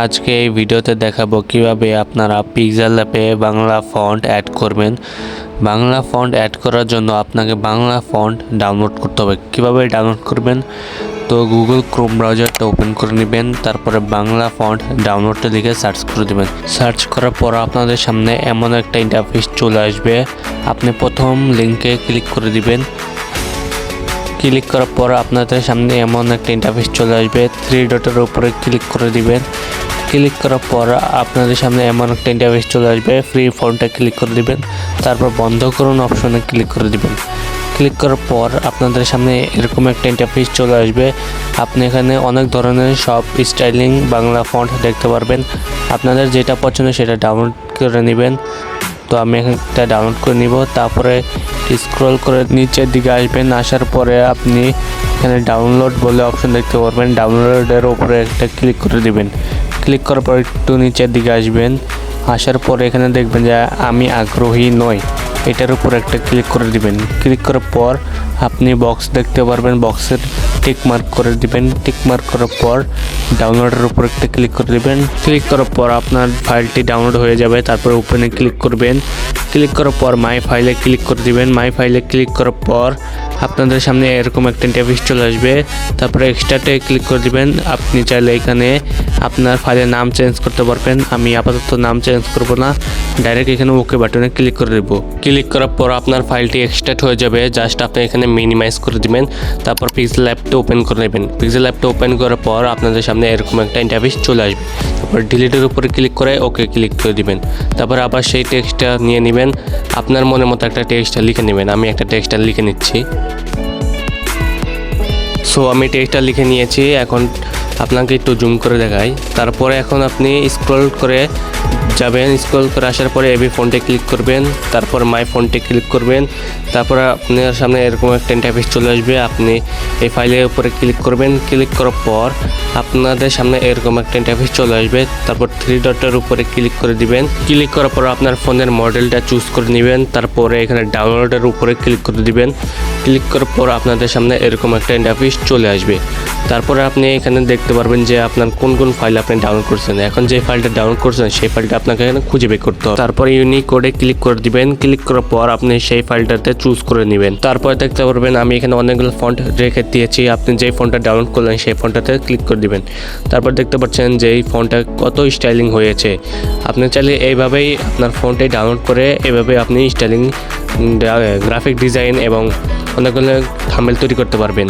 আজকে এই ভিডিওতে দেখাবো কিভাবে আপনারা পিক্সেল অ্যাপে বাংলা ফন্ট অ্যাড করবেন। বাংলা ফন্ট অ্যাড করার জন্য আপনাকে বাংলা ফন্ট ডাউনলোড করতে হবে। কিভাবে ডাউনলোড করবেন, তো গুগল ক্রোম ব্রাউজারটা ওপেন করে নেবেন, তারপরে বাংলা ফন্ট ডাউনলোডটা লিখে সার্চ করে দেবেন। সার্চ করার পর আপনাদের সামনে এমন একটা ইন্টারফেস চলে আসবে। আপনি প্রথম লিঙ্কে ক্লিক করে দিবেন। ক্লিক করার পর আপনাদের সামনে এমন একটা ইন্টারফেস চলে আসবে। থ্রি ডটের উপরে ক্লিক করে দিবেন। ক্লিক করার পর আপনাদের সামনে এমন একটা ইন্টারফেস চলে আসবে। ফ্রি ফন্টে ক্লিক করে দিবেন, তারপর বন্ধ করুন অপশনে ক্লিক করে দিবেন। ক্লিক করার পর আপনাদের সামনে এরকম একটা ইন্টারফেস চলে আসবে। আপনি এখানে অনেক ধরনের সব স্টাইলিং বাংলা ফন্ট দেখতে পারবেন। আপনাদের যেটা পছন্দ সেটা ডাউনলোড করে নেবেন। তো আমি একটা ডাউনলোড করে নিব। তারপরে স্ক্রল করে নিচের দিকে আসবেন। আসার পরে আপনি এখানে ডাউনলোড বলে অপশন দেখতে পারবেন। ডাউনলোডের উপরে একটা ক্লিক করে দিবেন। ক্লিক করার পর একটু নিচের দিকে আসবেন। আসার পরে এখানে দেখবেন যে আমি আগ্রহী নই, এটার উপর একটা ক্লিক করে দিবেন। ক্লিক করার পর আপনি বক্স দেখতে পারবেন, বক্সের টিক মার্ক করে দিবেন। টিক মার্ক করার পর ডাউনলোডের উপর একটা ক্লিক করে দিবেন। ক্লিক করার পর আপনার ফাইলটি ডাউনলোড হয়ে যাবে। তারপর ওপেনে ক্লিক করবেন। ক্লিক করার পর মাই ফাইলে ক্লিক করে দিবেন। মাই ফাইলে ক্লিক করার পর আপনাদের সামনে এরকম একটা ইন্টারফেস চলে আসবে। তারপরে এক্সট্রাতে ক্লিক করে দিবেন। আপনি চাইলে এখানে আপনার ফাইলের নাম চেঞ্জ করতে পারবেন। আমি আপাতত নাম চেঞ্জ করব না, ডাইরেক্ট এখানে ওকে বাটনে ক্লিক করে দেব। ক্লিক করার পর আপনার ফাইলটি এক্সট্রাক্ট হয়ে যাবে। জাস্ট আপনি এখানে মিনিমাইজ করে দিবেন। তারপর পিক্সেল অ্যাপটা ওপেন করে নেবেন। পিক্সেল অ্যাপটা ওপেন করার পর আপনাদের সামনে এরকম একটা ইন্টারফেস চলে আসবে। তারপর ডিলিটের উপরে ক্লিক করে ওকে ক্লিক করে দিবেন। তারপর আবার সেই টেক্সটটা নিয়ে নেবেন। আপনার মনের মতো একটা টেক্সটটা লিখে নেবেন। আমি একটা টেক্সটটা লিখে নিচ্ছি। সো আমি টেক্সটটা লিখে নিয়েছি। এখন আপনাকে একটু জুম করে দেখাই। তারপরে এখন আপনি স্ক্রল করে যাবেন। স্ক্রল করে আসার পরে এবি ফন্টে ক্লিক করবেন। তারপর মাই ফন্টে ক্লিক করবেন। তারপর আপনার সামনে এরকম একটা ইন্টারফেস চলে আসবে। আপনি এই ফাইলের উপরে ক্লিক করবেন। ক্লিক করার পর আপনাদের সামনে এরকম একটা ইন্টারফেস চলে আসবে। তারপর থ্রি ডটের উপরে ক্লিক করে দিবেন। ক্লিক করার পর আপনার ফোনের মডেলটা চুজ করে নেবেন। তারপরে এখানে ডাউনলোডের উপরে ক্লিক করে দিবেন। ক্লিক করার পর আপনাদের সামনে এরকম একটা ইন্টারফেস চলে আসবে। তারপরে আপনি এখানে দেখতে পারবেন যে আপনার কোন কোন ফাইল আপনি ডাউনলোড করছেন। এখন যে ফাইলটা ডাউনলোড করছেন সেই ফাইলটা আপনাকে এখানে খুঁজে বের করতে হবে। তারপরে ইউনিক কোডে ক্লিক করে দিবেন। ক্লিক করার পর আপনি সেই ফাইলটাতে চুজ করে নেবেন। তারপরে দেখতে পারবেন আমি এখানে অনেকগুলো ফন্ট রেখে দিয়েছি। আপনি যেই ফন্টটা ডাউনলোড করলেন সেই ফন্টটাতে ক্লিক করে দিবেন। তারপর দেখতে পাচ্ছেন যে এই ফন্টটা কত স্টাইলিং হয়েছে। আপনি চাইলে এইভাবেই আপনার ফন্টে ডাউনলোড করে এভাবে আপনি স্টাইলিং গ্রাফিক ডিজাইন এবং অনেকগুলো থাম্বনেল তৈরি করতে পারবেন।